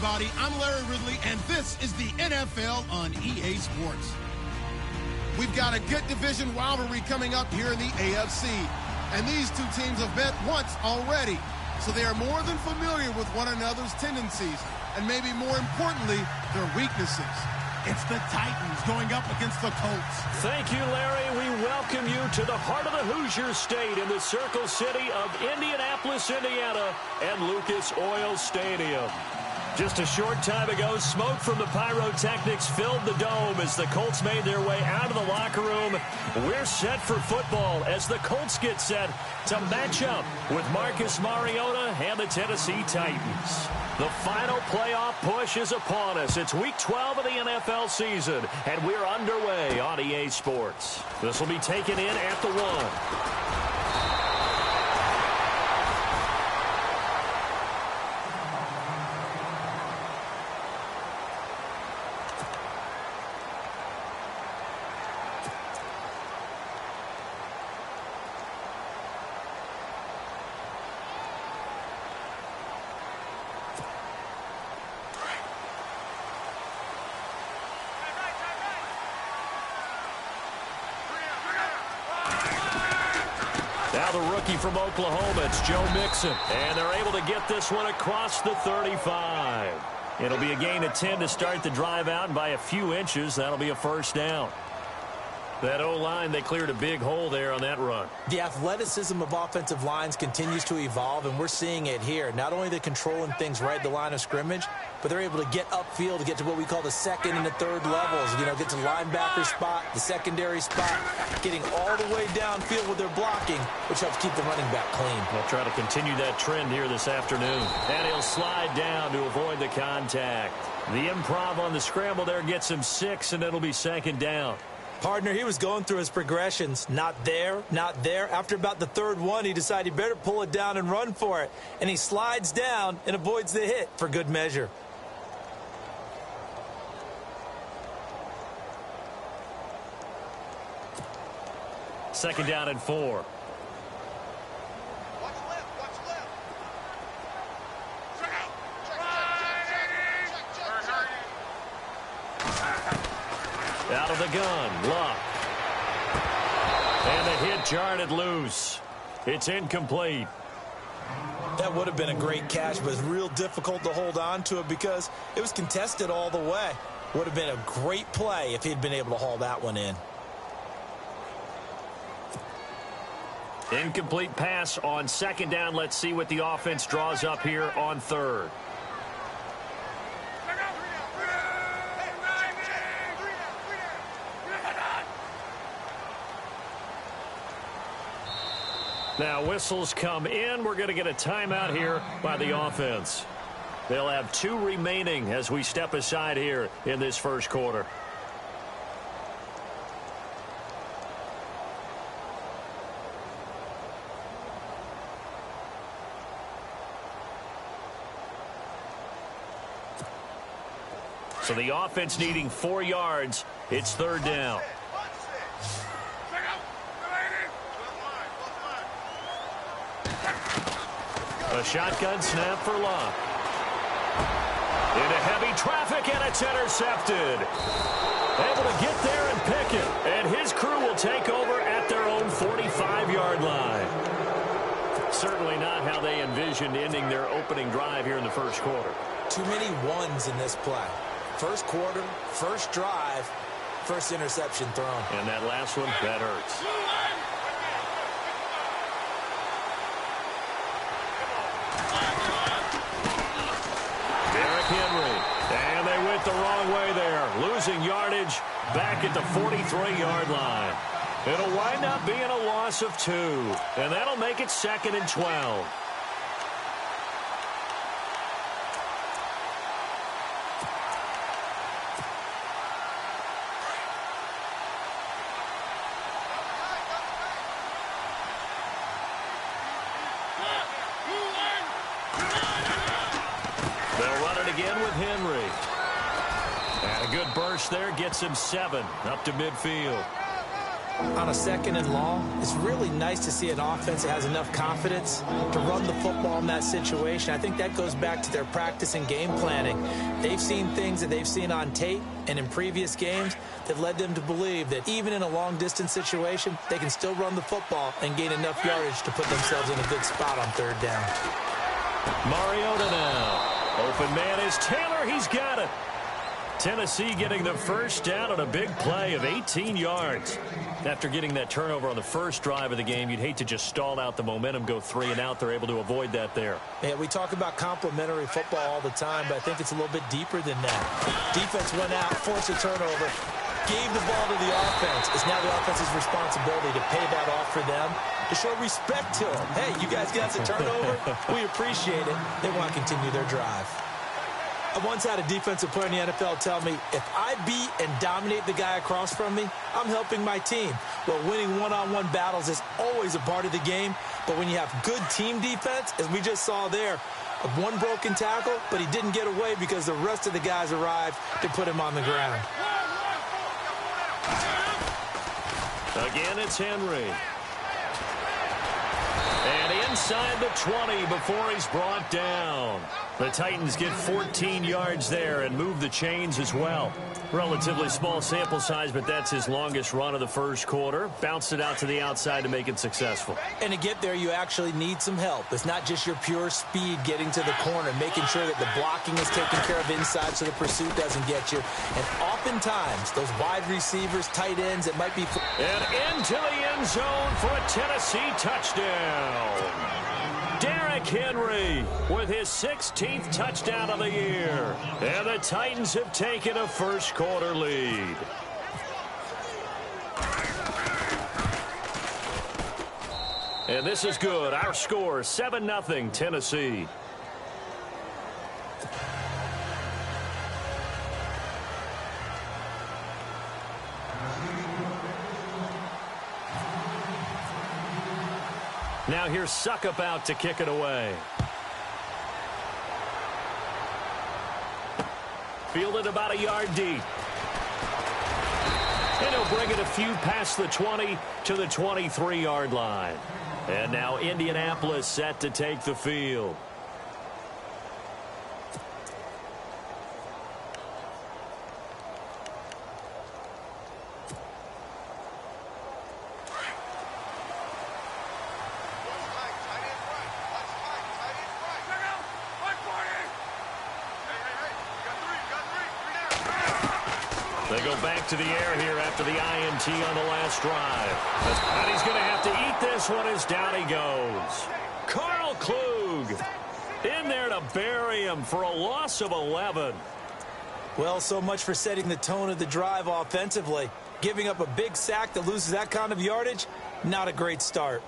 everybody. I'm Larry Ridley, and this is the NFL on EA Sports. We've got a good division rivalry coming up here in the AFC, and these two teams have met once already, so they are more than familiar with one another's tendencies, and maybe more importantly, their weaknesses. It's the Titans going up against the Colts. Thank you, Larry. We welcome you to the heart of the Hoosier State in the Circle City of Indianapolis, Indiana, and Lucas Oil Stadium. Just a short time ago, smoke from the pyrotechnics filled the dome as the Colts made their way out of the locker room. We're set for football as the Colts get set to match up with Marcus Mariota and the Tennessee Titans. The final playoff push is upon us. It's Week 12 of the NFL season, and we're underway on EA Sports. This will be taken in at the 1. Now the rookie from Oklahoma, it's Joe Mixon. And they're able to get this one across the 35. It'll be a gain of 10 to start the drive out, and by a few inches, that'll be a first down. That O-line, they cleared a big hole there on that run. The athleticism of offensive lines continues to evolve, and we're seeing it here. Not only are they controlling things right at the line of scrimmage, but they're able to get upfield to get to what we call the second and the third levels. You know, get to the linebacker spot, the secondary spot, getting all the way downfield with their blocking, which helps keep the running back clean. They'll try to continue that trend here this afternoon. And he'll slide down to avoid the contact. The improv on the scramble there gets him 6, and it'll be second down. Partner, he was going through his progressions. Not there, not there. After about the third one, he decided he better pull it down and run for it. And he slides down and avoids the hit for good measure. Second down and 4. Out of the gun, Luck. And the hit jarred it loose. It's incomplete. That would have been a great catch, but it's real difficult to hold on to it because it was contested all the way. Would have been a great play if he'd been able to haul that one in. Incomplete pass on second down. Let's see what the offense draws up here on third. Now whistles come in. We're going to get a timeout here by the offense. They'll have 2 remaining as we step aside here in this first quarter. So the offense needing 4 yards. It's third down. A shotgun snap for Luck. Into heavy traffic, and it's intercepted. Able to get there and pick it. And his crew will take over at their own 45-yard line. Certainly not how they envisioned ending their opening drive here in the first quarter. Too many ones in this play. First quarter, first drive, first interception thrown. And that last one, that hurts. Henry, and they went the wrong way there, losing yardage back at the 43-yard line. It'll wind up being a loss of 2, and that'll make it 2nd and 12. Again with Henry. And a good burst there gets him 7 up to midfield. On a 2nd and long, it's really nice to see an offense that has enough confidence to run the football in that situation. I think that goes back to their practice and game planning. They've seen things that they've seen on tape and in previous games that led them to believe that even in a long-distance situation, they can still run the football and gain enough yardage to put themselves in a good spot on 3rd down. Mariota now. Open man is Taylor. He's got it. Tennessee getting the first down on a big play of 18 yards. After getting that turnover on the first drive of the game, you'd hate to just stall out the momentum, go 3 and out. They're able to avoid that there. Yeah, we talk about complementary football all the time, but I think it's a little bit deeper than that. Defense went out, forced a turnover, gave the ball to the offense. It's now the offense's responsibility to pay that off for them, to show respect to them. Hey, you guys got the turnover. We appreciate it. They want to continue their drive. I once had a defensive player in the NFL tell me, if I beat and dominate the guy across from me, I'm helping my team. Well, winning one-on-one battles is always a part of the game, but when you have good team defense, as we just saw there, one broken tackle, but he didn't get away because the rest of the guys arrived to put him on the ground. Again, it's Henry. And inside the 20 before he's brought down. The Titans get 14 yards there and move the chains as well. Relatively small sample size, but that's his longest run of the first quarter. Bounced it out to the outside to make it successful. And to get there, you actually need some help. It's not just your pure speed getting to the corner, making sure that the blocking is taken care of inside so the pursuit doesn't get you. And oftentimes, those wide receivers, tight ends, it might be... And into the end zone for a Tennessee touchdown. Derrick Henry with his 16th touchdown of the year. And the Titans have taken a first quarter lead. And this is good. Our score, 7-0 Tennessee. Now here's Suckup out to kick it away. Fielded about a yard deep. And he'll bring it a few past the 20 to the 23-yard line. And now Indianapolis set to take the field. They go back to the air here after the INT on the last drive. And he's going to have to eat this one as down he goes. Carl Klug in there to bury him for a loss of 11. Well, so much for setting the tone of the drive offensively. Giving up a big sack that loses that kind of yardage, not a great start.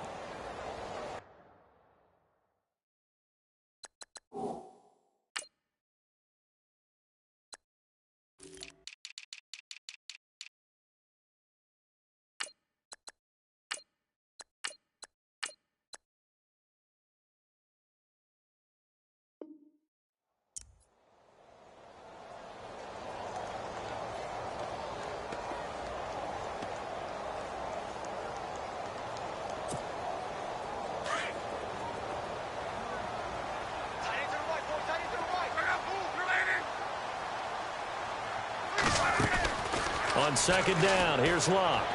On second down, here's Locke.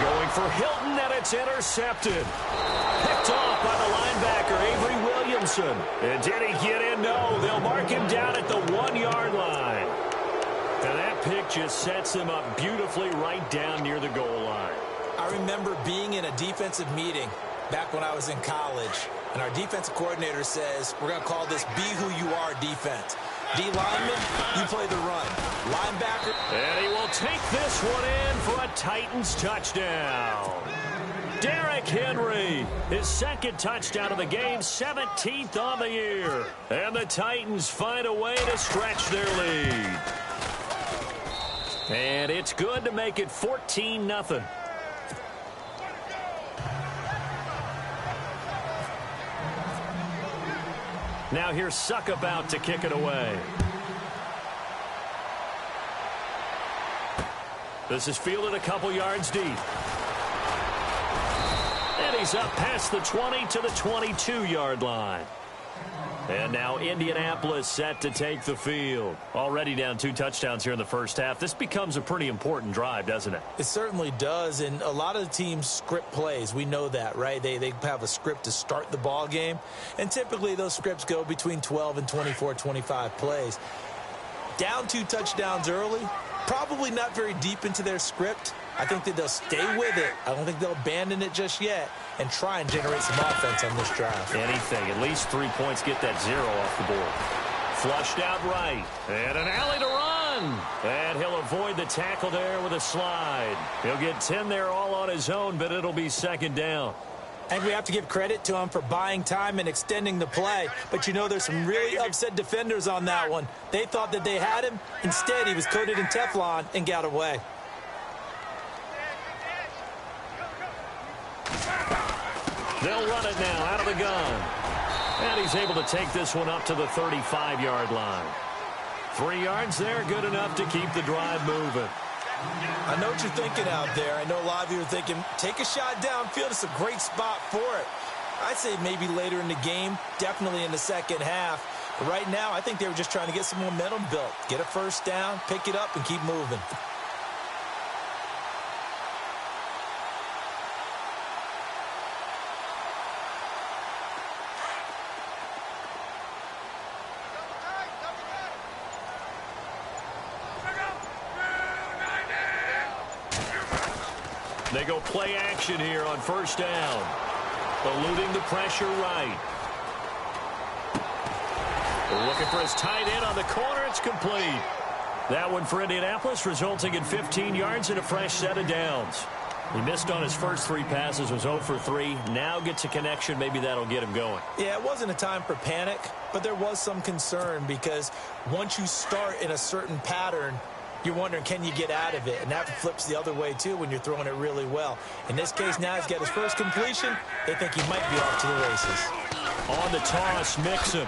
Going for Hilton, and it's intercepted. Picked off by the linebacker, Avery Williamson. And did he get in? No, they'll mark him down at the 1-yard line. And that pick just sets him up beautifully right down near the goal line. I remember being in a defensive meeting back when I was in college, and our defensive coordinator says, we're going to call this Be Who You Are defense. D lineman, you play the run. Linebacker. And he will take this one in for a Titans touchdown. Derrick Henry, his second touchdown of the game, 17th on the year. And the Titans find a way to stretch their lead. And it's good to make it 14-0. Now here's Suckup out to kick it away. This is fielded a couple yards deep. he's up past the 20 to the 22-yard line. And now Indianapolis set to take the field. Already down 2 touchdowns here in the first half. This becomes a pretty important drive, doesn't it? It certainly does, and a lot of the teams script plays. We know that, right? They have a script to start the ball game, and typically those scripts go between 12 and 24, 25 plays. Down 2 touchdowns early, probably not very deep into their script. I think that they'll stay with it. I don't think they'll abandon it just yet and try and generate some offense on this drive. Anything. At least 3 points, get that 0 off the board. Flushed out right. And an alley to run. And he'll avoid the tackle there with a slide. He'll get 10 there all on his own, but it'll be second down. And we have to give credit to him for buying time and extending the play. But, you know, there's some really upset defenders on that one. They thought that they had him. Instead, he was coated in Teflon and got away. They'll run it now out of the gun. And he's able to take this one up to the 35-yard line. 3 yards there, good enough to keep the drive moving. I know what you're thinking out there. I know a lot of you are thinking, take a shot downfield. It's a great spot for it. I'd say maybe later in the game, definitely in the second half. But right now, I think they were just trying to get some momentum built. Get a first down, pick it up, and keep moving. They go play action here on first down. Eluding the pressure right. Looking for his tight end on the corner. It's complete. That one for Indianapolis, resulting in 15 yards and a fresh set of downs. He missed on his first 3 passes, was 0 for 3. Now gets a connection. Maybe that'll get him going. Yeah, it wasn't a time for panic, but there was some concern because once you start in a certain pattern, you're wondering, can you get out of it? And that flips the other way, too, when you're throwing it really well. In this case, now he's got his first completion. They think he might be off to the races. On the toss, Mixon.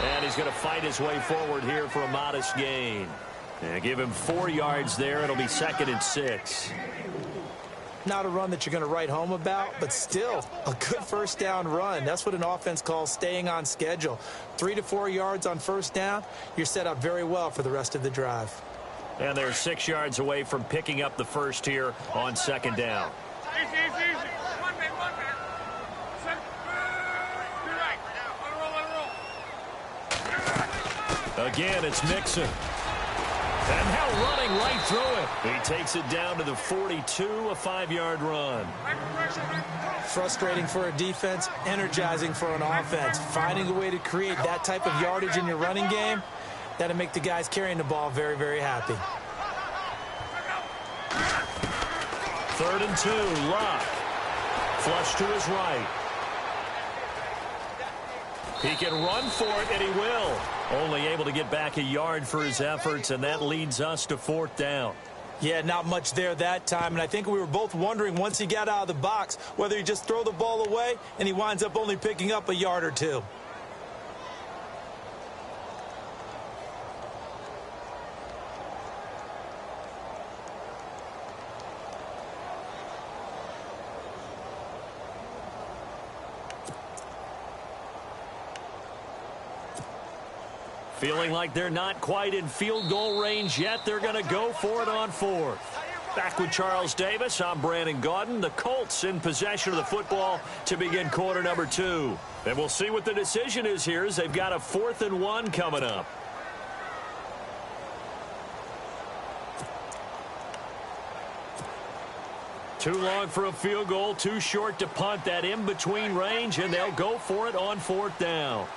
And he's going to fight his way forward here for a modest gain. And give him 4 yards there. It'll be 2nd and 6. Not a run that you're going to write home about, but still a good first down run. That's what an offense calls staying on schedule. 3 to 4 yards on first down, you're set up very well for the rest of the drive. And they're 6 yards away from picking up the first here on 2nd down. Easy. One man. Roll. Again, it's Mixon. And now running right through it. He takes it down to the 42, a 5-yard run. Frustrating for a defense, energizing for an offense. Finding a way to create that type of yardage in your running game, that'll make the guys carrying the ball very, very happy. 3rd and 2, Luck. Flush to his right. He can run for it, and he will. Only able to get back a yard for his efforts, and that leads us to 4th down. Yeah, not much there that time, and I think we were both wondering once he got out of the box whether he just throw the ball away, and he winds up only picking up a yard or 2. Feeling like they're not quite in field goal range yet. They're going to go for it on 4th. Back with Charles Davis, I'm Brandon Gaudin. The Colts in possession of the football to begin quarter number 2. And we'll see what the decision is here as they've got a 4th and 1 coming up. Too long for a field goal, too short to punt. That in-between range, and they'll go for it on 4th down.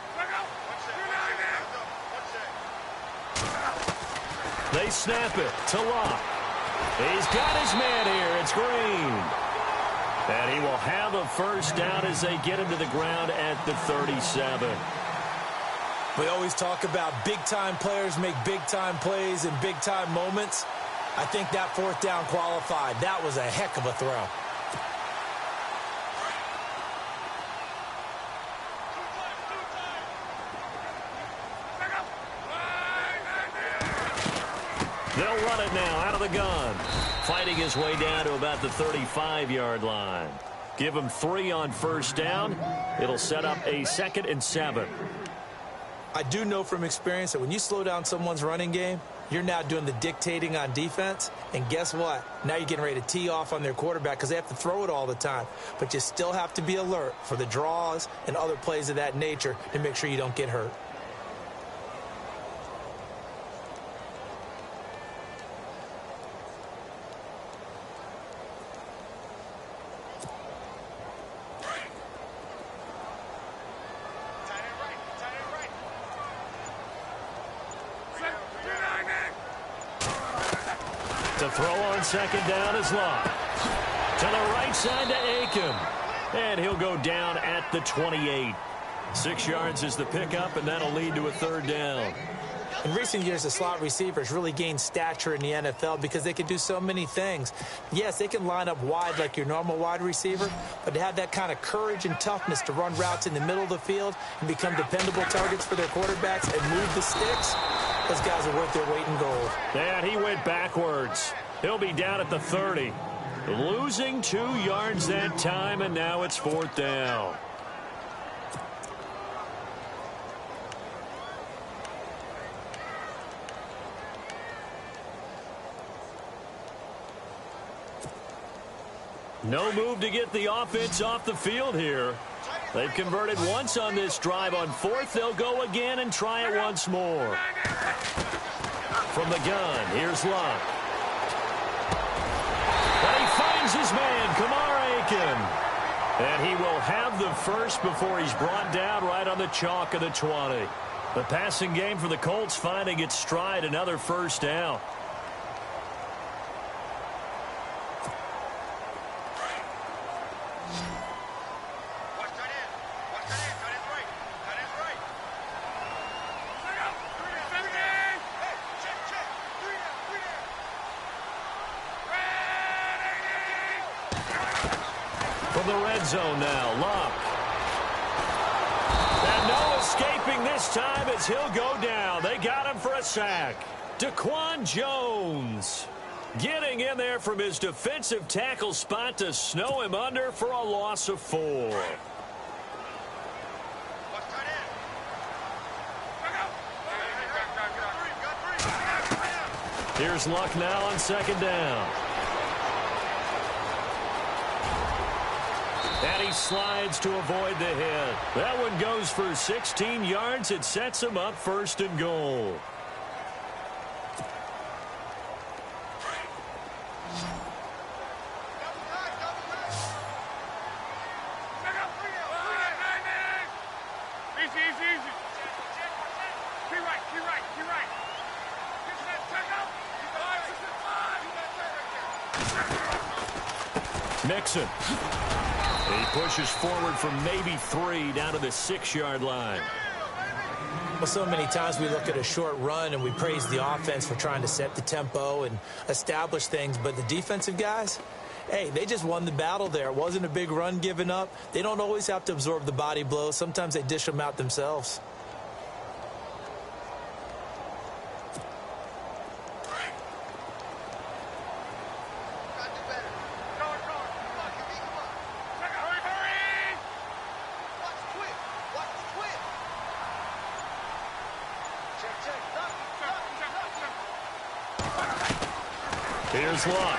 They snap it to Locke. He's got his man here. It's Green. And he will have a first down as they get him to the ground at the 37. We always talk about big-time players make big-time plays in big-time moments. I think that 4th down qualified. That was a heck of a throw. They'll run it now out of the gun. Fighting his way down to about the 35-yard line. Give him 3 on first down. It'll set up a 2nd and 7. I do know from experience that when you slow down someone's running game, you're now doing the dictating on defense. And guess what? Now you're getting ready to tee off on their quarterback because they have to throw it all the time. But you still have to be alert for the draws and other plays of that nature to make sure you don't get hurt. To throw on 2nd down is Locke. To the right side to Aiken. And he'll go down at the 28. 6 yards is the pickup, and that'll lead to a 3rd down. In recent years, the slot receivers really gained stature in the NFL because they can do so many things. Yes, they can line up wide like your normal wide receiver, but to have that kind of courage and toughness to run routes in the middle of the field and become dependable targets for their quarterbacks and move the sticks, those guys are worth their weight in gold. And he went backwards. He'll be down at the 30. Losing 2 yards that time, and now it's 4th down. No move to get the offense off the field here. They've converted once on this drive. On 4th, they'll go again and try it once more. From the gun, here's Locke. And he finds his man, Kamar Aiken. And he will have the first before he's brought down right on the chalk of the 20. The passing game for the Colts finding its stride, another 1st down. From the red zone now, Locke. And no escaping this time as he'll go down. They got him for a sack. Daquan Jones getting in there from his defensive tackle spot to snow him under for a loss of 4. Here's Luck now on 2nd down. And he slides to avoid the hit. That one goes for 16 yards. It sets him up 1st and goal. Mixon. He pushes forward from maybe 3 down to the 6-yard line. Well, so many times we look at a short run and we praise the offense for trying to set the tempo and establish things, but the defensive guys, hey, they just won the battle there. It wasn't a big run given up. They don't always have to absorb the body blows. Sometimes they dish them out themselves. Here's Locke.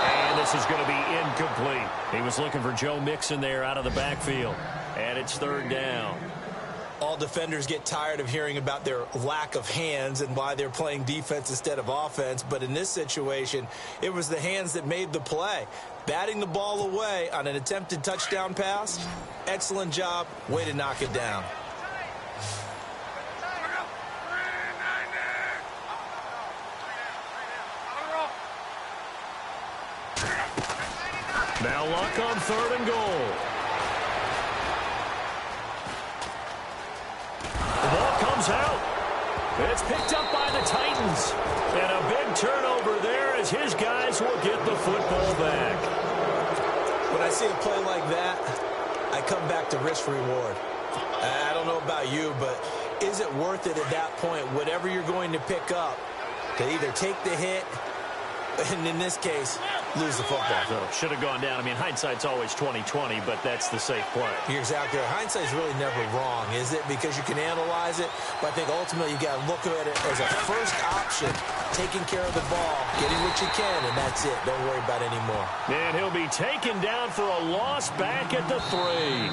And this is going to be incomplete. He was looking for Joe Mixon there out of the backfield. And it's 3rd down. All defenders get tired of hearing about their lack of hands and why they're playing defense instead of offense. But in this situation, it was the hands that made the play. Batting the ball away on an attempted touchdown pass. Excellent job. Way to knock it down. Now Luck on 3rd and goal. The ball comes out. It's picked up by the Titans. And a big turnover there as his guys will get the football back. When I see a play like that, I come back to risk reward. I don't know about you, but is it worth it at that point, whatever you're going to pick up, to either take the hit, and in this case, lose the football. So should have gone down. I mean, hindsight's always 20/20, but that's the safe play. You're exactly right. Hindsight's really never wrong, is it? Because you can analyze it, but I think ultimately you got to look at it as a first option, taking care of the ball, getting what you can, and that's it. Don't worry about it anymore. And he'll be taken down for a loss back at the 3.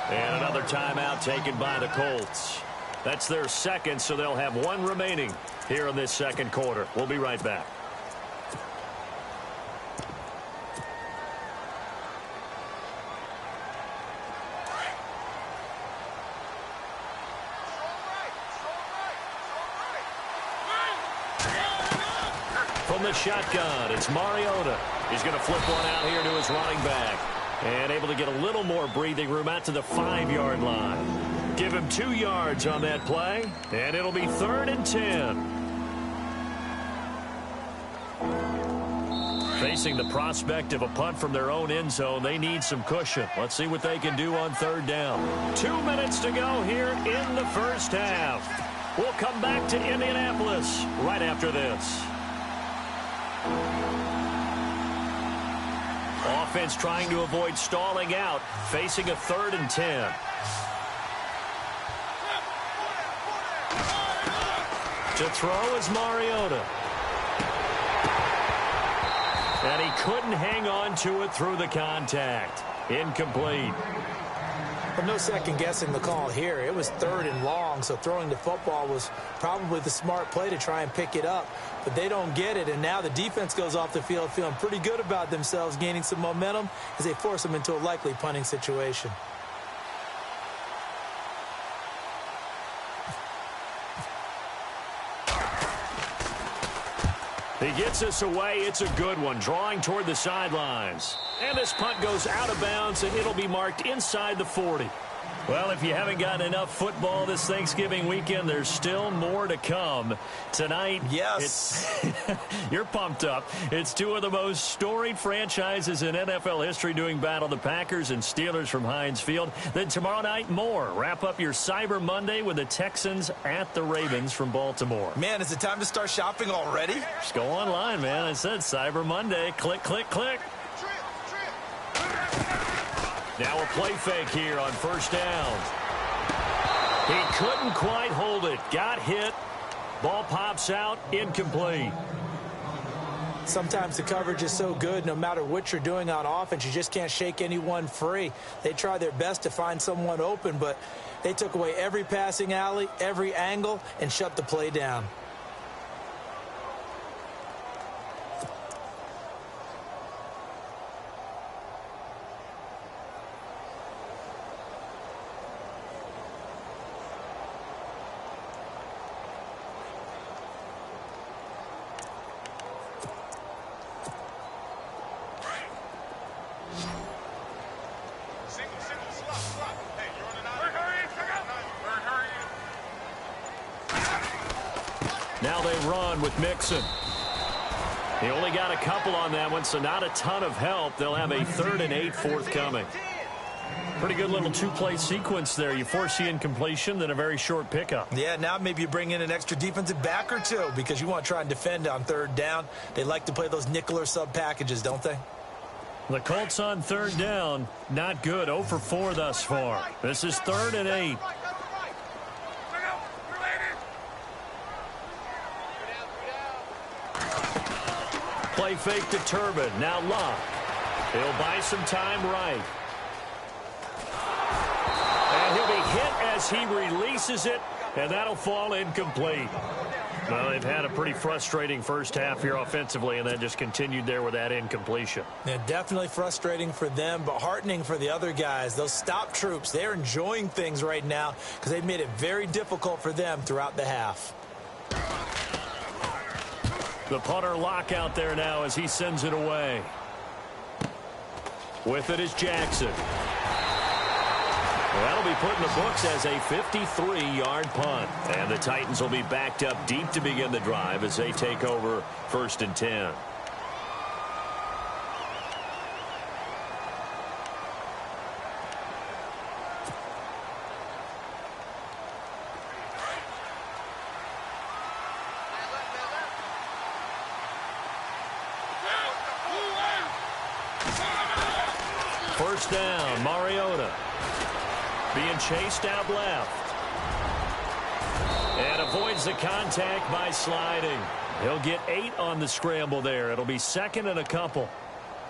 And another timeout taken by the Colts. That's their second, so they'll have one remaining here in this second quarter. We'll be right back. From the shotgun, it's Mariota. He's going to flip one out here to his running back. And able to get a little more breathing room out to the 5-yard line. Give him 2 yards on that play, and it'll be 3rd and 10. Facing the prospect of a punt from their own end zone, they need some cushion. Let's see what they can do on 3rd down. 2 minutes to go here in the first half. We'll come back to Indianapolis right after this. Offense trying to avoid stalling out, facing a 3rd and 10. To throw is Mariota. And he couldn't hang on to it through the contact. Incomplete. But no second guessing the call here. It was 3rd and long, so throwing the football was probably the smart play to try and pick it up. But they don't get it, and now the defense goes off the field feeling pretty good about themselves, gaining some momentum as they force them into a likely punting situation. He gets us away. It's a good one, drawing toward the sidelines. And this punt goes out of bounds, and it'll be marked inside the 40. Well, if you haven't gotten enough football this Thanksgiving weekend, there's still more to come. Tonight, yes, you're pumped up. It's 2 of the most storied franchises in NFL history doing battle, the Packers and Steelers from Heinz Field. Then tomorrow night, more. Wrap up your Cyber Monday with the Texans at the Ravens from Baltimore. Man, is it time to start shopping already? Just go online, man. I said Cyber Monday. Click, click, click. Now a play fake here on 1st down. He couldn't quite hold it. Got hit. Ball pops out. Incomplete. Sometimes the coverage is so good, no matter what you're doing on offense, you just can't shake anyone free. They try their best to find someone open, but they took away every passing alley, every angle, and shut the play down. Now they run with Mixon. He only got a couple on that one, so not a ton of help. They'll have a 3rd and 8 forthcoming. Pretty good little 2-play sequence there. You force the incompletion, then a very short pickup. Yeah, now maybe you bring in an extra defensive back or 2 because you want to try and defend on 3rd down. They like to play those nickel or sub packages, don't they? The Colts on 3rd down, not good. 0 for 4 thus far. This is 3rd and 8. Play fake to Turbin. Now Locke. He'll buy some time right. And he'll be hit as he releases it, and that'll fall incomplete. Well, they've had a pretty frustrating first half here offensively, and then just continued there with that incompletion. Yeah, definitely frustrating for them, but heartening for the other guys. Those stop troops, they're enjoying things right now because they've made it very difficult for them throughout the half. The punter Locke out there now as he sends it away. With it is Jackson. That'll be put in the books as a 53-yard punt. And the Titans will be backed up deep to begin the drive as they take over 1st and 10. First down, Mariota. Being chased out left. And avoids the contact by sliding. He'll get 8 on the scramble there. It'll be second and a couple.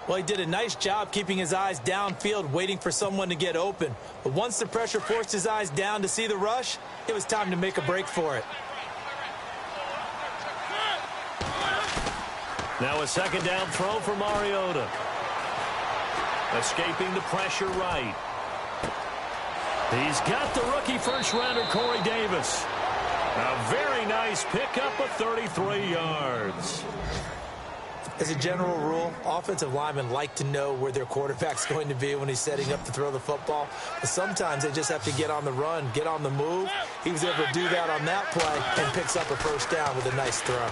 Well, he did a nice job keeping his eyes downfield, waiting for someone to get open. But once the pressure forced his eyes down to see the rush, it was time to make a break for it. Now a second down throw for Mariota. Escaping the pressure right. He's got the rookie first-rounder Corey Davis. A very nice pickup of 33 yards. As a general rule, offensive linemen like to know where their quarterback's going to be when he's setting up to throw the football. But sometimes they just have to get on the run, get on the move. He was able to do that on that play and picks up a first down with a nice throw.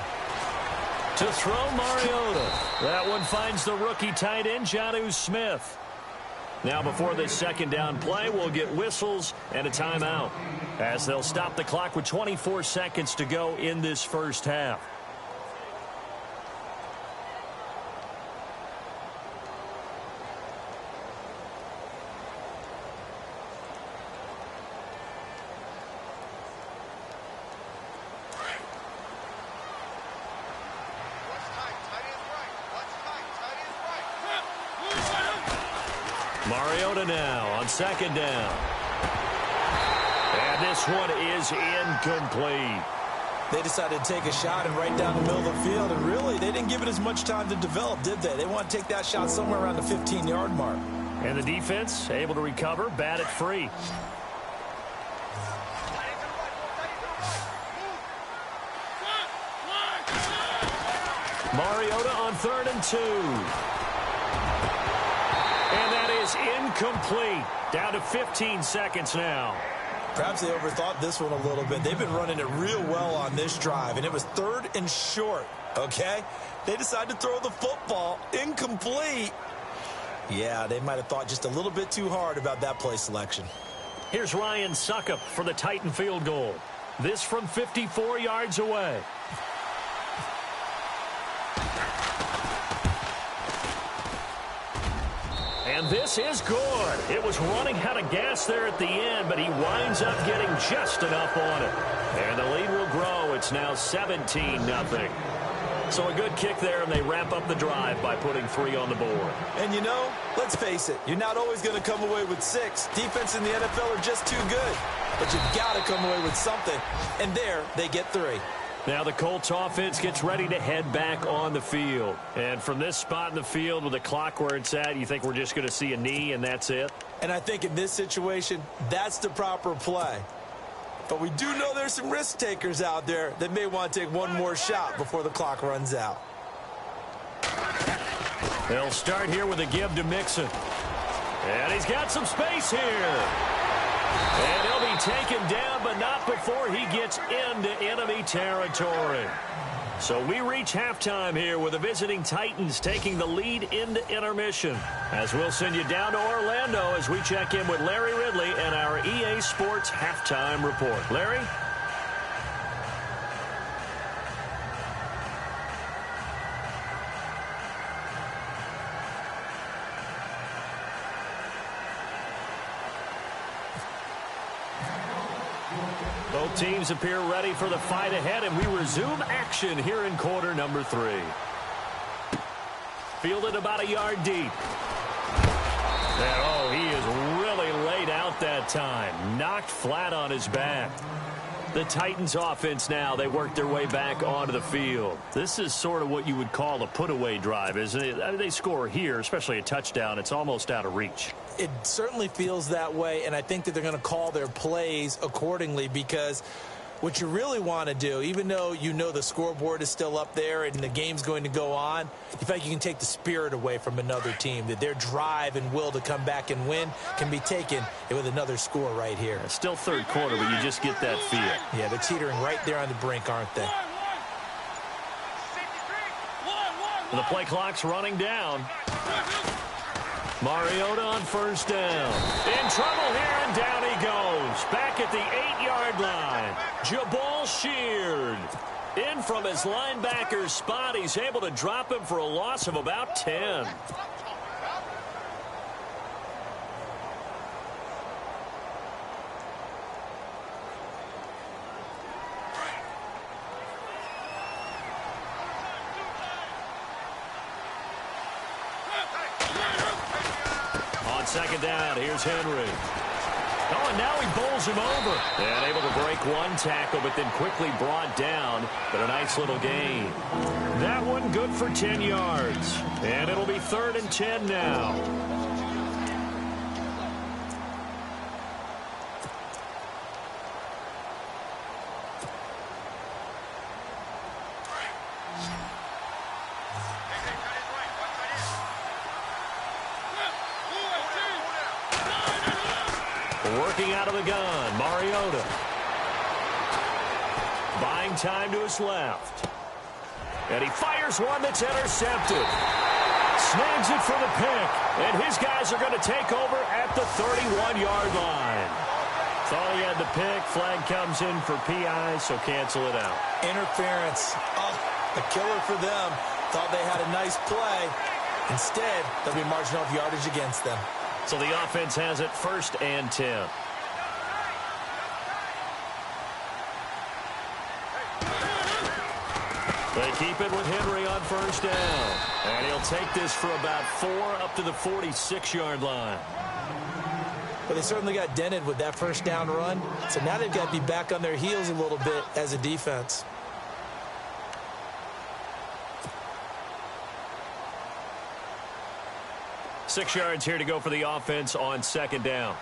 To throw Mariota. That one finds the rookie tight end, Jonnu Smith. Now before this second down play, we'll get whistles and a timeout, as they'll stop the clock with 24 seconds to go in this first half. Mariota now on second down. And this one is incomplete. They decided to take a shot and right down the middle of the field, and really, they didn't give it as much time to develop, did they? They want to take that shot somewhere around the 15-yard mark. And the defense able to recover, bat it free. Mariota on 3rd and 2. And that is incomplete. Down to 15 seconds now. Perhaps they overthought this one a little bit. They've been running it real well on this drive, and it was 3rd and short, okay? They decided to throw the football incomplete. Yeah, they might have thought just a little bit too hard about that play selection. Here's Ryan Suckup for the Titan field goal. This from 54 yards away. And this is good. It was running out of gas there at the end, but he winds up getting just enough on it. And the lead will grow. It's now 17-0. So a good kick there, and they wrap up the drive by putting 3 on the board. And, you know, let's face it, you're not always going to come away with 6. Defense in the NFL are just too good. But you've got to come away with something. And there, they get 3. Now the Colts offense gets ready to head back on the field. And from this spot in the field with the clock where it's at, you think we're just going to see a knee and that's it? And I think in this situation, that's the proper play. But we do know there's some risk takers out there that may want to take one more shot before the clock runs out. They'll start here with a give to Mixon. And he's got some space here. And he'll be taken down, but not before he gets into enemy territory. So we reach halftime here with the visiting Titans taking the lead into intermission. As we'll send you down to Orlando as we check in with Larry Ridley and our EA Sports Halftime Report. Larry? Both teams appear ready for the fight ahead, and we resume action here in quarter number 3. Fielded about a yard deep. And, oh, he is really laid out that time. Knocked flat on his back. The Titans offense now, they work their way back onto the field. This is sort of what you would call a put-away drive, isn't it? I mean, they score here, especially a touchdown. It's almost out of reach. It certainly feels that way, and I think that they're going to call their plays accordingly, because what you really want to do, even though you know the scoreboard is still up there and the game's going to go on, you feel like you can take the spirit away from another team, that their drive and will to come back and win can be taken with another score right here. It's still third quarter, but you just get that feel. Yeah, they're teetering right there on the brink, aren't they? The play clock's running down. Mariota on first down. In trouble here, and down he goes. Back at the 8-yard line. Jabal Sheard. In from his linebacker spot. He's able to drop him for a loss of about 10. On second down, here's Henry. Oh, and now he bowls him over. And able to break one tackle, but then quickly brought down. But a nice little gain. That one good for 10 yards. And it'll be 3rd and 10 now. Working out of the gun, Mariota. Buying time to his left. And he fires one that's intercepted. Snags it for the pick. And his guys are going to take over at the 31-yard line. Thought he had the pick. Flag comes in for PI, so cancel it out. Interference. Oh, a killer for them. Thought they had a nice play. Instead, they'll be marching off yardage against them. So the offense has it 1st and 10. They keep it with Henry on 1st down. And he'll take this for about 4 up to the 46-yard line. But they certainly got dented with that 1st down run. So now they've got to be back on their heels a little bit as a defense. Six yards here to go for the offense on 2nd down.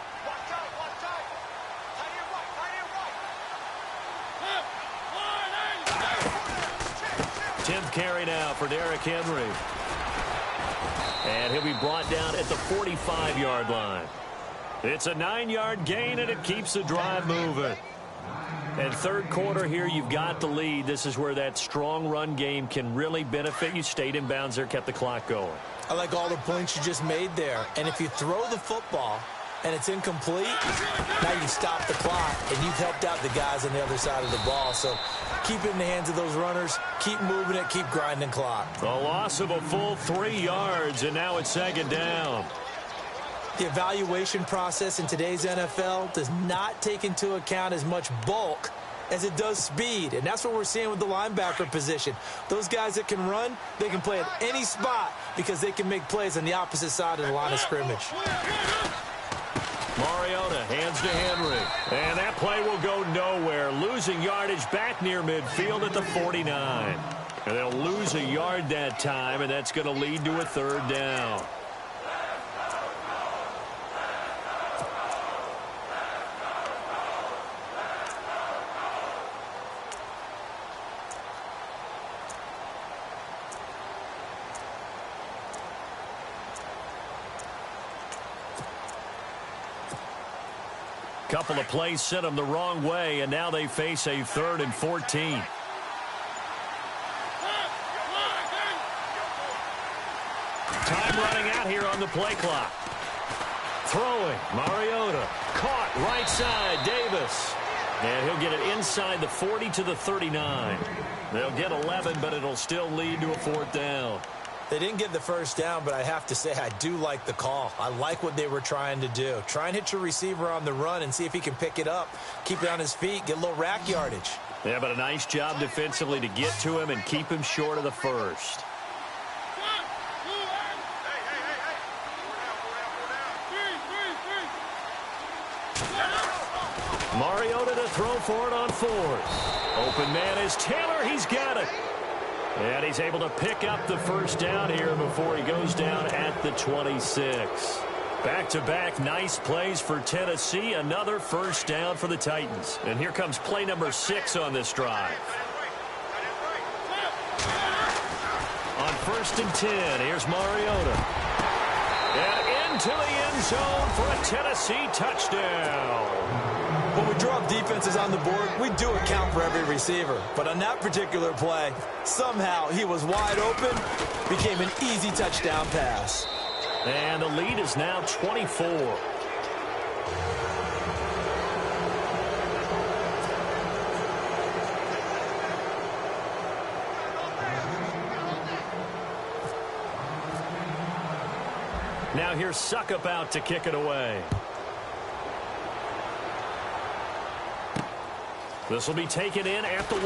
10th carry now for Derrick Henry. And he'll be brought down at the 45-yard line. It's a 9-yard gain, and it keeps the drive moving. And 3rd quarter here, you've got the lead. This is where that strong run game can really benefit you. Stayed in bounds there, kept the clock going. I like all the points you just made there. And if you throw the football and it's incomplete, now you stop the clock, and you've helped out the guys on the other side of the ball. So keep it in the hands of those runners. Keep moving it. Keep grinding clock. A loss of a full 3 yards, and now it's 2nd down. The evaluation process in today's NFL does not take into account as much bulk as it does speed. And that's what we're seeing with the linebacker position. Those guys that can run, they can play at any spot because they can make plays on the opposite side of the line of scrimmage. Mariota hands to Henry. And that play will go nowhere. Losing yardage back near midfield at the 49. And they'll lose a yard that time, and that's going to lead to a 3rd down. Couple of plays sent them the wrong way, and now they face a 3rd and 14. Time running out here on the play clock. Throwing, Mariota. Caught right side, Davis. And he'll get it inside the 40 to the 39. They'll get 11, but it'll still lead to a 4th down. They didn't get the 1st down, but I have to say I do like the call. I like what they were trying to do. Try and hit your receiver on the run and see if he can pick it up, keep it on his feet, get a little rack yardage. Yeah, but a nice job defensively to get to him and keep him short of the 1st. Mariota to throw for it on 4th. Open man is Taylor. He's got it. And he's able to pick up the 1st down here before he goes down at the 26. Back-to-back nice plays for Tennessee. Another 1st down for the Titans. And here comes play number 6 on this drive. On 1st and 10, here's Mariota. And into the end zone for a Tennessee touchdown. When we drop defenses on the board, we do account for every receiver. But on that particular play, somehow he was wide open, became an easy touchdown pass. And the lead is now 24. Now here's Suckup out to kick it away. This will be taken in at the 1.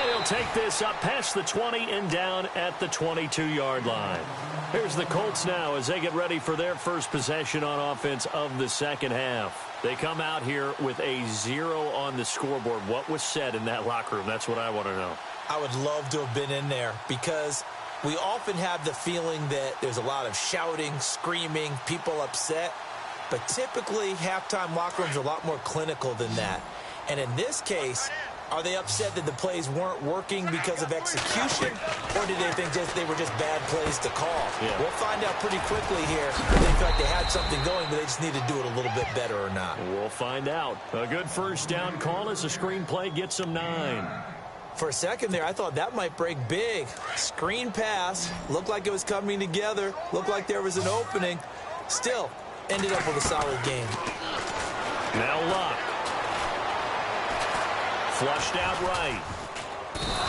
And he'll take this up past the 20 and down at the 22-yard line. Here's the Colts now as they get ready for their first possession on offense of the second half. They come out here with a 0 on the scoreboard. What was said in that locker room? That's what I want to know. I would love to have been in there because we often have the feeling that there's a lot of shouting, screaming, people upset. But typically, halftime locker rooms are a lot more clinical than that. And in this case, are they upset that the plays weren't working because of execution, or did they think they were just bad plays to call? Yeah. We'll find out pretty quickly here if they feel like they had something going, but they just need to do it a little bit better or not. We'll find out. A good first down call as the screen play gets them 9. For a second there, I thought that might break big. Screen pass, looked like it was coming together, looked like there was an opening. Still, ended up with a solid game. Now Luck. Flushed out right.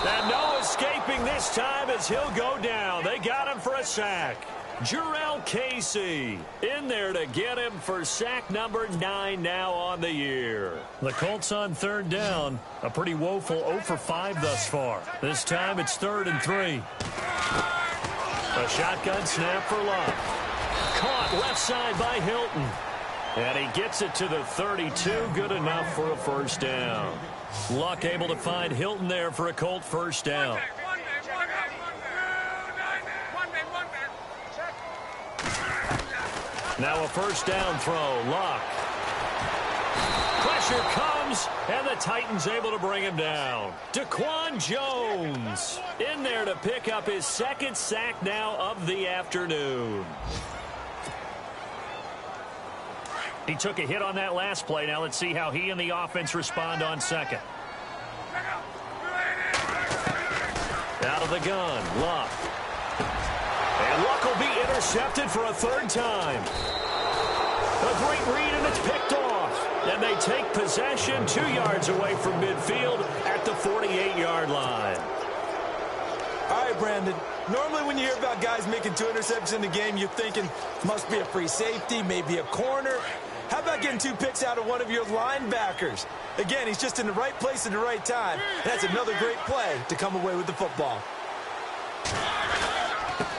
And no escaping this time as he'll go down. They got him for a sack. Jarrell Casey in there to get him for sack number 9 now on the year. The Colts on third down. A pretty woeful 0 for 5 thus far. This time it's 3rd and 3. A shotgun snap for Luck. Caught left side by Hilton. And he gets it to the 32. Good enough for a first down. Luck able to find Hilton there for a Colt first down. Now a first down throw. Luck. Pressure comes, and the Titans able to bring him down. Daquan Jones in there to pick up his 2nd sack now of the afternoon. He took a hit on that last play. Now let's see how he and the offense respond on second. Out of the gun, Luck. And Luck will be intercepted for a 3rd time. A great read, and it's picked off. And they take possession 2 yards away from midfield at the 48-yard line. All right, Brandon. Normally when you hear about guys making 2 interceptions in the game, you're thinking must be a free safety, maybe a corner. How about getting 2 picks out of one of your linebackers? Again, he's just in the right place at the right time. That's another great play to come away with the football.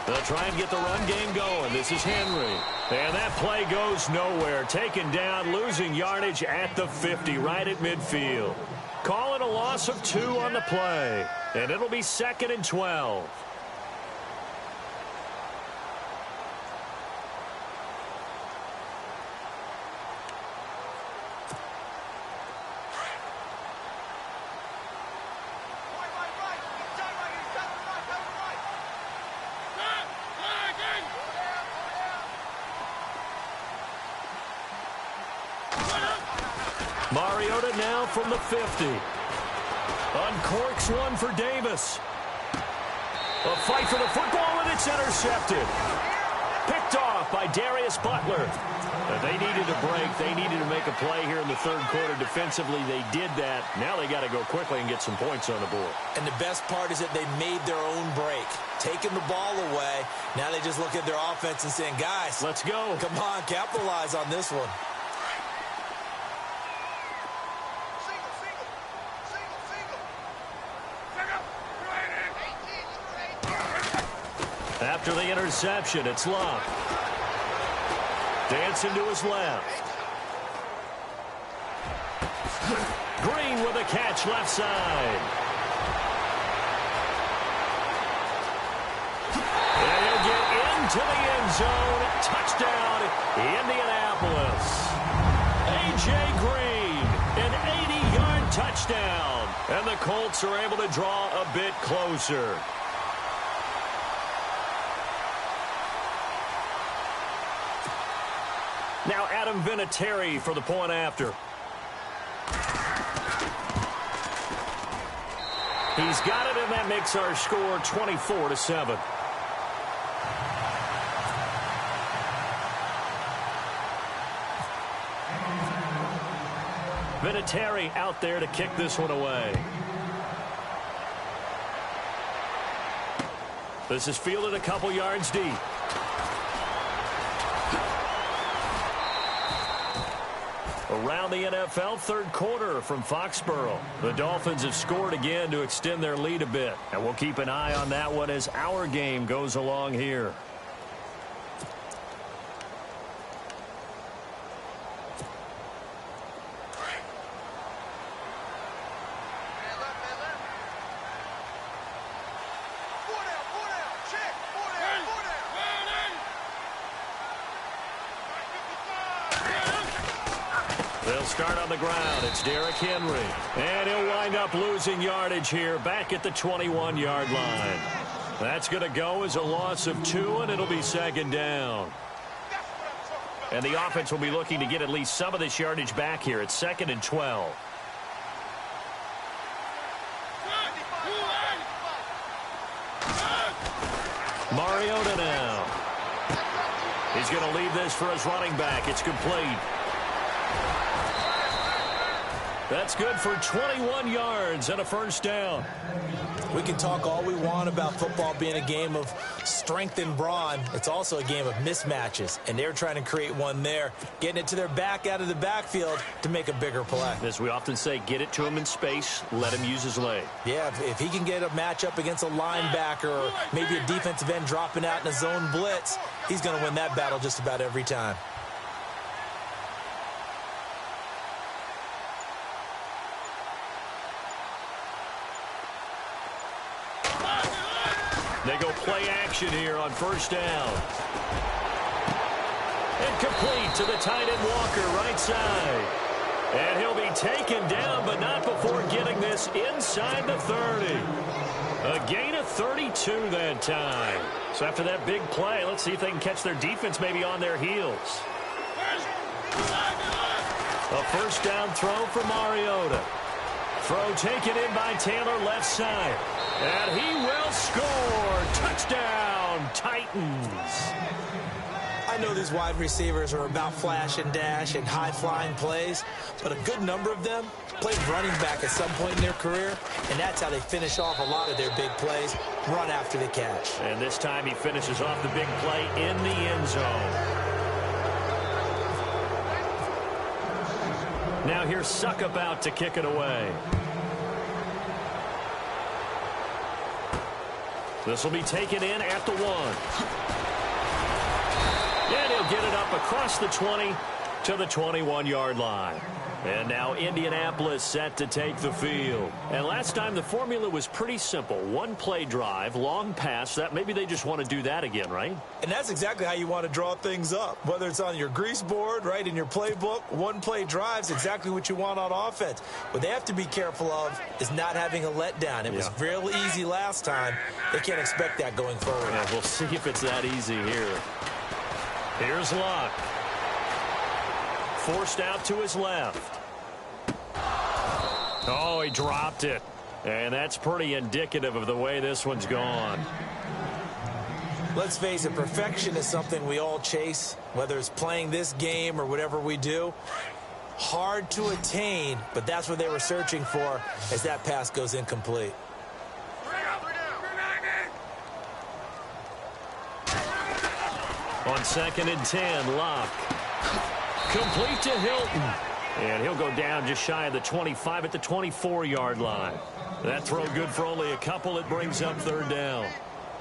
They'll try and get the run game going. This is Henry. And that play goes nowhere. Taken down, losing yardage at the 50, right at midfield. Call it a loss of 2 on the play. And it'll be 2nd and 12. Mariota now from the 50. Uncorks one for Davis. A fight for the football, and it's intercepted. Picked off by Darius Butler. They needed a break. They needed to make a play here in the 3rd quarter. Defensively, they did that. Now they got to go quickly and get some points on the board. And the best part is that they made their own break. Taking the ball away. Now they just look at their offense and saying, guys, let's go. Come on, capitalize on this one. After the interception, it's Luck. Dancing to his left. Green with a catch left side. And he'll get into the end zone. Touchdown, Indianapolis. A.J. Green, an 80-yard touchdown. And the Colts are able to draw a bit closer. Now Adam Vinatieri for the point after. He's got it, and that makes our score 24-7. Vinatieri out there to kick this one away. This is fielded a couple yards deep. Around the NFL, third quarter from Foxborough. The Dolphins have scored again to extend their lead a bit. And we'll keep an eye on that one as our game goes along here. They'll start on the ground. It's Derrick Henry. And he'll wind up losing yardage here back at the 21-yard line. That's going to go as a loss of 2, and it'll be second down. And the offense will be looking to get at least some of this yardage back here. It's 2nd and 12. Mariota now. He's going to leave this for his running back. It's complete. That's good for 21 yards and a first down. We can talk all we want about football being a game of strength and brawn. It's also a game of mismatches, and they're trying to create one there, getting it to their back out of the backfield to make a bigger play. As we often say, get it to him in space, let him use his leg. Yeah, if he can get a matchup against a linebacker or maybe a defensive end dropping out in a zone blitz, he's going to win that battle just about every time. They go play action here on first down. And complete to the tight end Walker, right side. And he'll be taken down, but not before getting this inside the 30. A gain of 32 that time. So after that big play, let's see if they can catch their defense maybe on their heels. A first down throw for Mariota. Throw taken in by Taylor, left side. And he will score. Touchdown, Titans. I know these wide receivers are about flash and dash and high-flying plays, but a good number of them played running back at some point in their career, and that's how they finish off a lot of their big plays, run after the catch. And this time he finishes off the big play in the end zone. Now here's Suckup out to kick it away. This will be taken in at the 1. And he'll get it up across the 20 to the 21-yard line. And now Indianapolis set to take the field. And last time the formula was pretty simple. One play drive, long pass. That maybe they just want to do that again, right? And that's exactly how you want to draw things up. Whether it's on your grease board, right, in your playbook, one play drive's exactly what you want on offense. What they have to be careful of is not having a letdown. It was real easy last time. They can't expect that going forward. Yeah, we'll see if it's that easy here. Here's Luck. Forced out to his left. Oh, he dropped it. And that's pretty indicative of the way this one's gone. Let's face it, perfection is something we all chase, whether it's playing this game or whatever we do. Hard to attain, but that's what they were searching for as that pass goes incomplete. On 2nd and 10, Luck. Complete to Hilton. And he'll go down just shy of the 25 at the 24-yard line. That throw good for only a couple. It brings up third down.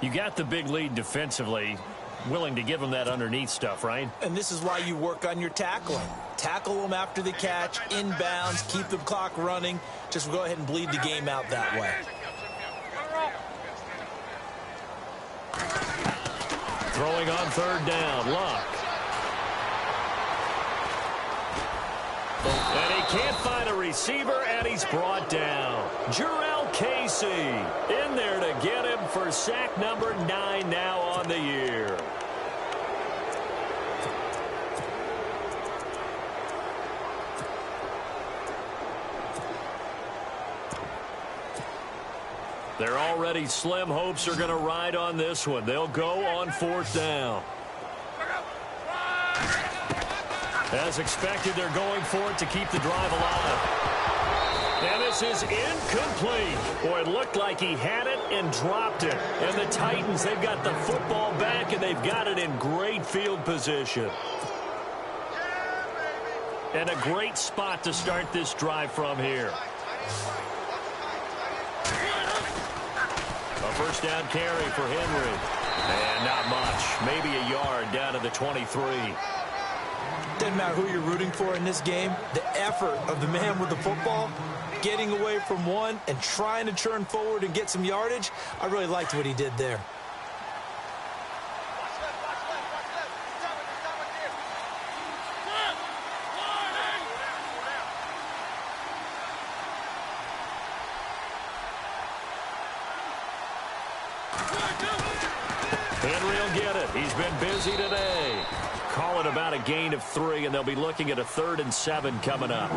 You got the big lead defensively. Willing to give them that underneath stuff, right? And this is why you work on your tackling. Tackle them after the catch, inbounds, keep the clock running. Just go ahead and bleed the game out that way. Throwing on third down, Luck. And he can't find a receiver, and he's brought down. Jarrell Casey in there to get him for sack number 9 now on the year. Their already slim hopes are going to ride on this one. They'll go on 4th down. As expected, they're going for it to keep the drive alive. And this is incomplete. Boy, it looked like he had it and dropped it. And the Titans, they've got the football back, and they've got it in great field position. And a great spot to start this drive from here. A first down carry for Henry. And not much. Maybe a yard down to the 23. Doesn't matter who you're rooting for in this game. The effort of the man with the football, getting away from one and trying to turn forward and get some yardage, I really liked what he did there. Henry will get it. He's been busy today. Call it about a gain of 3, and they'll be looking at a 3rd and 7 coming up.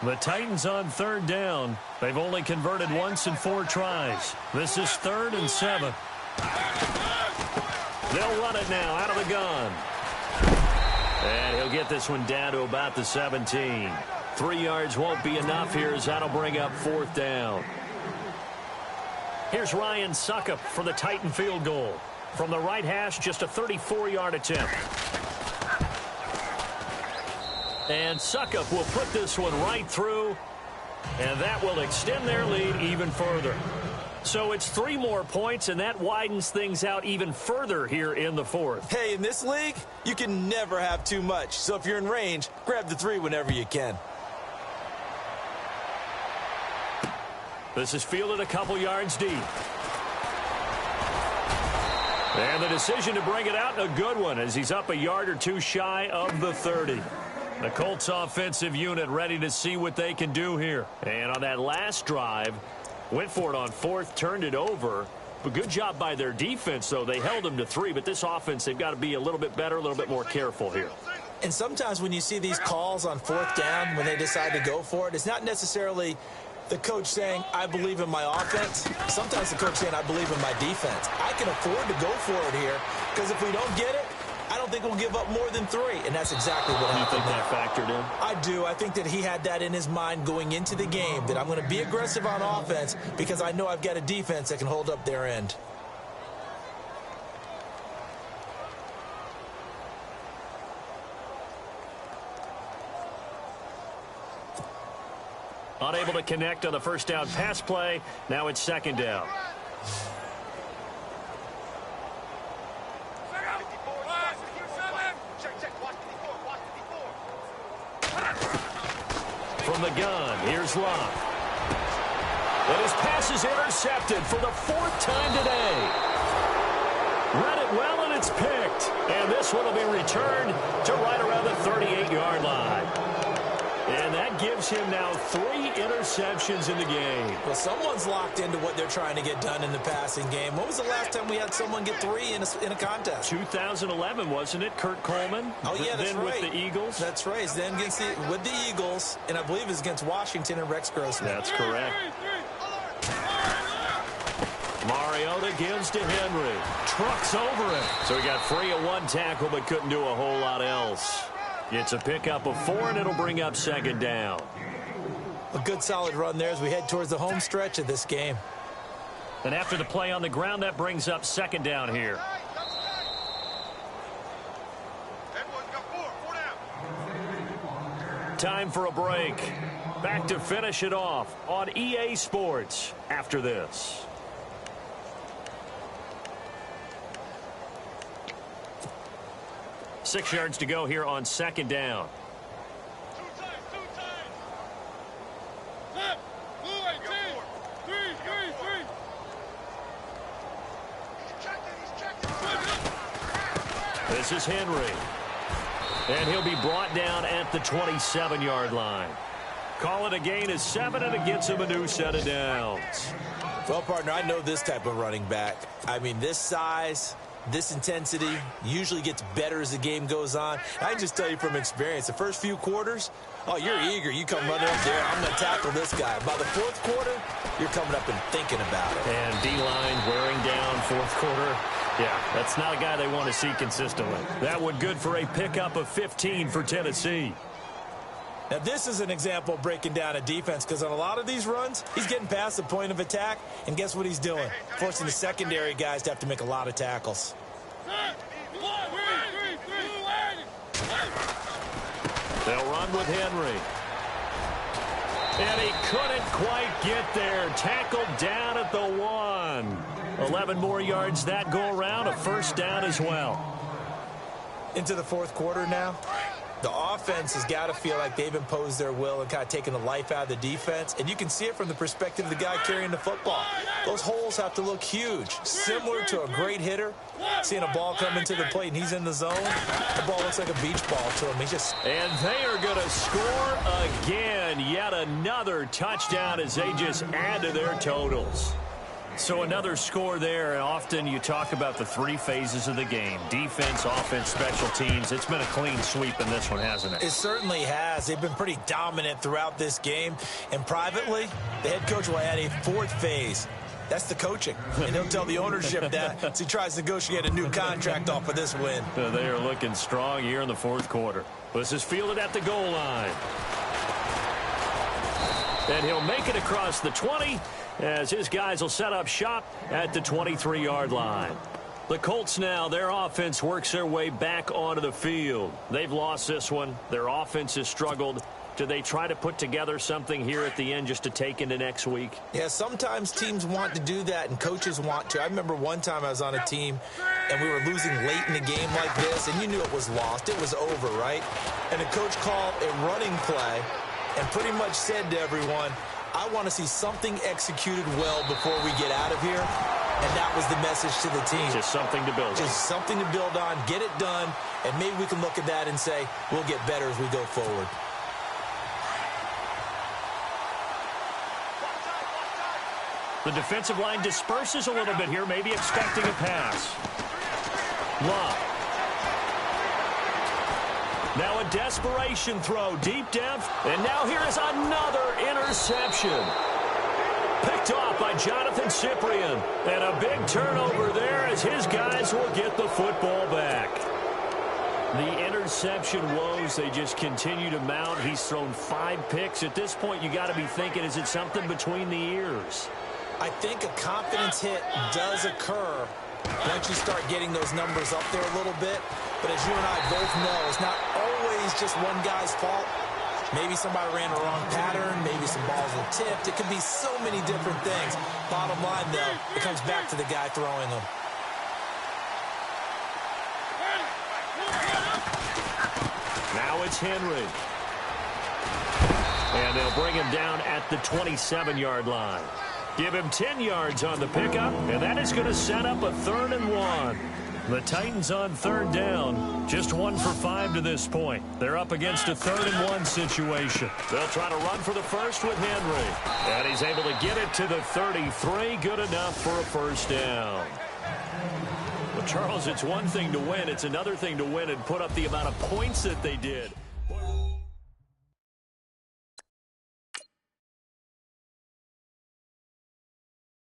The Titans on 3rd down. They've only converted once in 4 tries. This is 3rd and 7. They'll run it now out of the gun. And he'll get this one down to about the 17. 3 yards won't be enough here as that'll bring up 4th down. Here's Ryan Suckup for the Titan field goal. From the right hash, just a 34-yard attempt. And Suckup will put this one right through, and that will extend their lead even further. So it's 3 more points, and that widens things out even further here in the 4th. Hey, in this league, you can never have too much. So if you're in range, grab the 3 whenever you can. This is fielded a couple yards deep. And the decision to bring it out, a good one, as he's up a yard or 2 shy of the 30. The Colts offensive unit ready to see what they can do here. And on that last drive, went for it on 4th, turned it over. But good job by their defense, though. They held them to 3, but this offense, they've got to be a little bit better, a little bit more careful here. And sometimes when you see these calls on 4th down, when they decide to go for it, it's not necessarily the coach saying, I believe in my offense. Sometimes the coach saying, I believe in my defense. I can afford to go for it here, because if we don't get it, I don't think we'll give up more than 3, and that's exactly what happened. You think that factored in? I do. I think that he had that in his mind going into the game, that I'm going to be aggressive on offense because I know I've got a defense that can hold up their end. Unable to connect on the first down pass play. Now it's 2nd down. From the gun, here's Locke. And his pass is intercepted for the 4th time today. Read it well, and it's picked. And this one will be returned to right around the 38-yard line. And that gives him now 3 interceptions in the game. Well, someone's locked into what they're trying to get done in the passing game. When was the last time we had someone get 3 in a contest? 2011, wasn't it? Kurt Coleman. Oh, yeah, that's then right. With the Eagles. That's right. Then with the Eagles, and I believe it's against Washington and Rex Grossman. That's correct. Mariota gives to Henry. Trucks over it. So he got free of 1 tackle, but couldn't do a whole lot else. It's a pickup of 4, and it'll bring up 2nd down. A good solid run there as we head towards the home stretch of this game. And after the play on the ground, that brings up 2nd down here. Time for a break. Back to finish it off on EA Sports after this. Six yards to go here on 2nd down. This is Henry. And he'll be brought down at the 27-yard line. Call it a gain of 7, and it gets him a new set of downs. Well, partner, I know this type of running back. I mean, this size, this intensity usually gets better as the game goes on. I can just tell you from experience, the first few quarters, oh, you're eager. You come running up there, I'm going to tackle this guy. By the 4th quarter, you're coming up and thinking about it. And D-line wearing down 4th quarter. Yeah, that's not a guy they want to see consistently. That one good for a pickup of 15 for Tennessee. Now, this is an example of breaking down a defense because on a lot of these runs, he's getting past the point of attack, and guess what he's doing? Forcing the secondary guys to have to make a lot of tackles. They'll run with Henry. And he couldn't quite get there. Tackled down at the 1. 11 more yards that go around. A first down as well. Into the fourth quarter now. The offense has got to feel like they've imposed their will and kind of taken the life out of the defense. And you can see it from the perspective of the guy carrying the football. Those holes have to look huge. Similar to a great hitter. Seeing a ball come into the plate and he's in the zone. The ball looks like a beach ball to him. And they are going to score again. Yet another touchdown as they just add to their totals. So another score there, and often you talk about the three phases of the game. Defense, offense, special teams. It's been a clean sweep in this one, hasn't it? It certainly has. They've been pretty dominant throughout this game. And privately, the head coach will add a fourth phase. That's the coaching. And he'll tell the ownership that as he tries to negotiate a new contract off of this win. They are looking strong here in the fourth quarter. This is fielded at the goal line. And he'll make it across the 20 as his guys will set up shop at the 23-yard line. The Colts now, their offense works their way back onto the field. They've lost this one. Their offense has struggled. Do they try to put together something here at the end just to take into next week? Yeah, sometimes teams want to do that and coaches want to. I remember one time I was on a team and we were losing late in a game like this, and you knew it was lost. It was over, right? And the coach called a running play and pretty much said to everyone, I want to see something executed well before we get out of here. And that was the message to the team. Just something to build on. Just something to build on, get it done, and maybe we can look at that and say, we'll get better as we go forward. The defensive line disperses a little bit here, maybe expecting a pass. Love. Now a desperation throw deep down. And now here is another interception. Picked off by Jonathan Cyprien. And a big turnover there as his guys will get the football back. The interception woes, they just continue to mount. He's thrown 5 picks. At this point, you got to be thinking, is it something between the ears? I think a confidence hit does occur once you start getting those numbers up there a little bit. But as you and I both know, it's not always just one guy's fault. Maybe somebody ran a wrong pattern. Maybe some balls were tipped. It could be so many different things. Bottom line, though, it comes back to the guy throwing them. Now it's Henry. And they'll bring him down at the 27-yard line. Give him 10 yards on the pickup, and that is going to set up a 3rd and 1. The Titans on 3rd down, just 1 for 5 to this point. They're up against a 3rd and 1 situation. They'll try to run for the first with Henry. And he's able to get it to the 33, good enough for a first down. Well, Charles, it's one thing to win. It's another thing to win and put up the amount of points that they did.